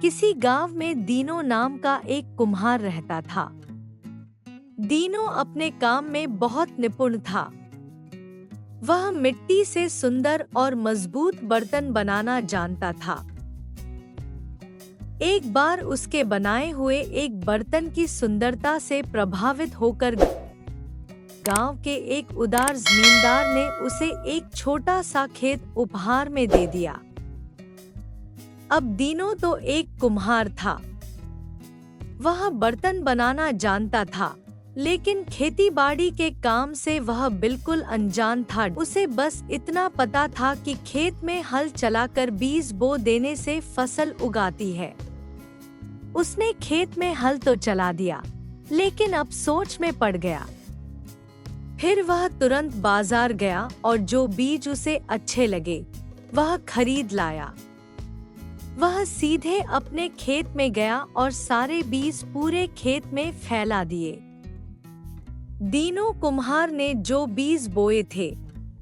किसी गांव में दीनो नाम का एक कुम्हार रहता था। दीनो अपने काम में बहुत निपुण था। वह मिट्टी से सुंदर और मजबूत बर्तन बनाना जानता था। एक बार उसके बनाए हुए एक बर्तन की सुंदरता से प्रभावित होकर गांव के एक उदार जमींदार ने उसे एक छोटा सा खेत उपहार में दे दिया। अब दीनो तो एक कुम्हार था। वह बर्तन बनाना जानता था, लेकिन खेतीबाड़ी के काम से वह बिल्कुल अनजान था। उसे बस इतना पता था कि खेत में हल चलाकर बीज बो देने से फसल उगाती है। उसने खेत में हल तो चला दिया, लेकिन अब सोच में पड़ गया। फिर वह तुरंत बाजार गया और जो बीज उसे अच्छे लगे वह खरीद लाया। वह सीधे अपने खेत में गया और सारे बीज पूरे खेत में फैला दिए। दीनो कुम्हार ने जो बीज बोए थे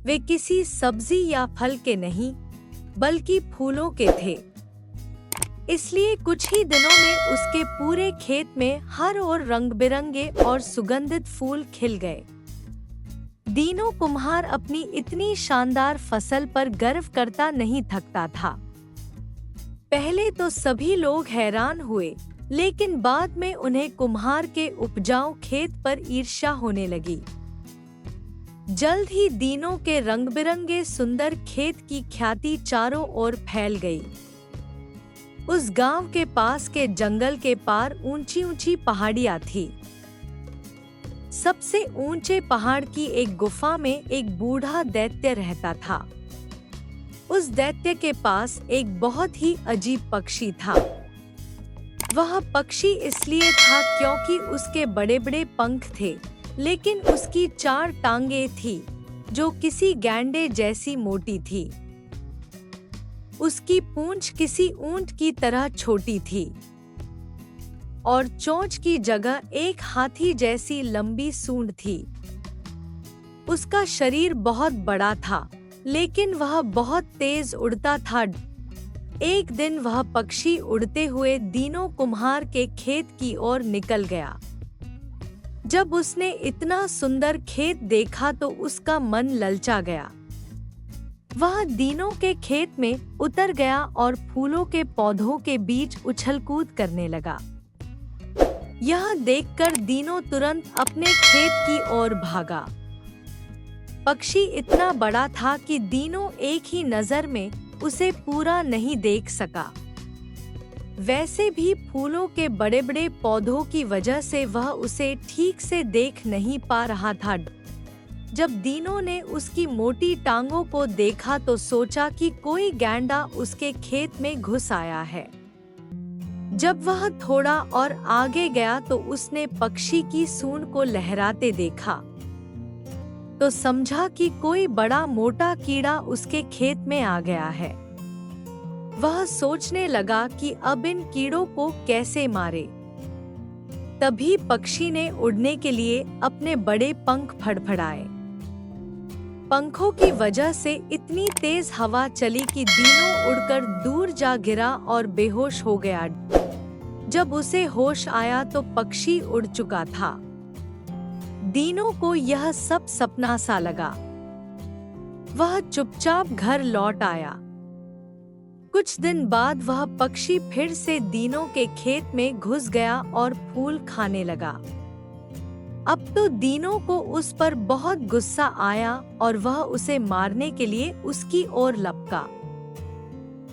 वे किसी सब्जी या फल के नहीं, बल्कि फूलों के थे। इसलिए कुछ ही दिनों में उसके पूरे खेत में हर ओर रंग बिरंगे और सुगंधित फूल खिल गए। दीनो कुम्हार अपनी इतनी शानदार फसल पर गर्व करता नहीं थकता था। पहले तो सभी लोग हैरान हुए, लेकिन बाद में उन्हें कुम्हार के उपजाऊ खेत पर ईर्ष्या होने लगी। जल्द ही दीनो के रंग बिरंगे सुंदर खेत की ख्याति चारों ओर फैल गई। उस गांव के पास के जंगल के पार ऊंची ऊंची पहाड़ियां थी। सबसे ऊंचे पहाड़ की एक गुफा में एक बूढ़ा दैत्य रहता था। उस दैत्य के पास एक बहुत ही अजीब पक्षी था। वह पक्षी इसलिए था क्योंकि उसके बड़े बड़े पंख थे, लेकिन उसकी 4 टांगे थी जो किसी गैंडे जैसी मोटी थी। उसकी पूंछ किसी ऊंट की तरह छोटी थी और चोंच की जगह एक हाथी जैसी लंबी सूंड थी। उसका शरीर बहुत बड़ा था, लेकिन वह बहुत तेज उड़ता था। एक दिन वह पक्षी उड़ते हुए दीनो कुम्हार के खेत की ओर निकल गया। जब उसने इतना सुंदर खेत देखा तो उसका मन ललचा गया। वह दीनो के खेत में उतर गया और फूलों के पौधों के बीच उछल-कूद करने लगा। यह देखकर दीनो तुरंत अपने खेत की ओर भागा। पक्षी इतना बड़ा था कि दीनो एक ही नजर में उसे पूरा नहीं देख सका। वैसे भी फूलों के बड़े बड़े पौधों की वजह से वह उसे ठीक से देख नहीं पा रहा था। जब दीनो ने उसकी मोटी टांगों को देखा तो सोचा कि कोई गैंडा उसके खेत में घुस आया है। जब वह थोड़ा और आगे गया तो उसने पक्षी की सूंड को लहराते देखा, तो समझा कि कोई बड़ा मोटा कीड़ा उसके खेत में आ गया है। वह सोचने लगा कि अब इन कीड़ों को कैसे मारे। तभी पक्षी ने उड़ने के लिए अपने बड़े पंख फड़फड़ाए। पंखों की वजह से इतनी तेज हवा चली कि दीनो उड़कर दूर जा गिरा और बेहोश हो गया। जब उसे होश आया तो पक्षी उड़ चुका था। दीनो को यह सब सपना सा लगा। वह चुपचाप घर लौट आया। कुछ दिन बाद वह पक्षी फिर से दीनो के खेत में घुस गया और फूल खाने लगा। अब तो दीनो को उस पर बहुत गुस्सा आया और वह उसे मारने के लिए उसकी ओर लपका।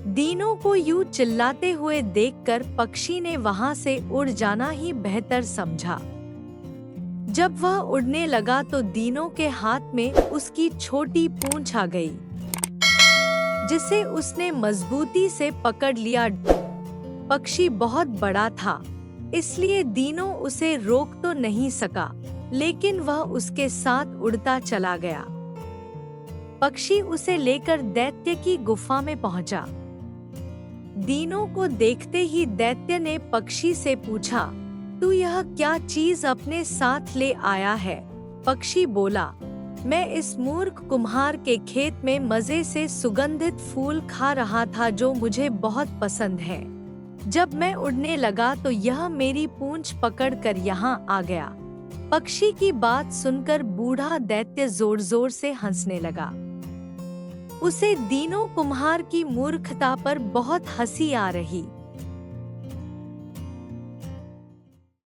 दीनो को यूं चिल्लाते हुए देखकर पक्षी ने वहां से उड़ जाना ही बेहतर समझा। जब वह उड़ने लगा तो दीनो के हाथ में उसकी छोटी पूंछ आ गई, जिसे उसने मजबूती से पकड़ लिया। पक्षी बहुत बड़ा था, इसलिए दीनो उसे रोक तो नहीं सका, लेकिन वह उसके साथ उड़ता चला गया। पक्षी उसे लेकर दैत्य की गुफा में पहुंचा। दीनो को देखते ही दैत्य ने पक्षी से पूछा, तू यह क्या चीज अपने साथ ले आया है? पक्षी बोला, मैं इस मूर्ख कुम्हार के खेत में मजे से सुगंधित फूल खा रहा था जो मुझे बहुत पसंद है। जब मैं उड़ने लगा तो यह मेरी पूंछ पकड़कर यहाँ आ गया। पक्षी की बात सुनकर बूढ़ा दैत्य जोर जोर से हंसने लगा। उसे दीनो कुम्हार की मूर्खता पर बहुत हंसी आ रही।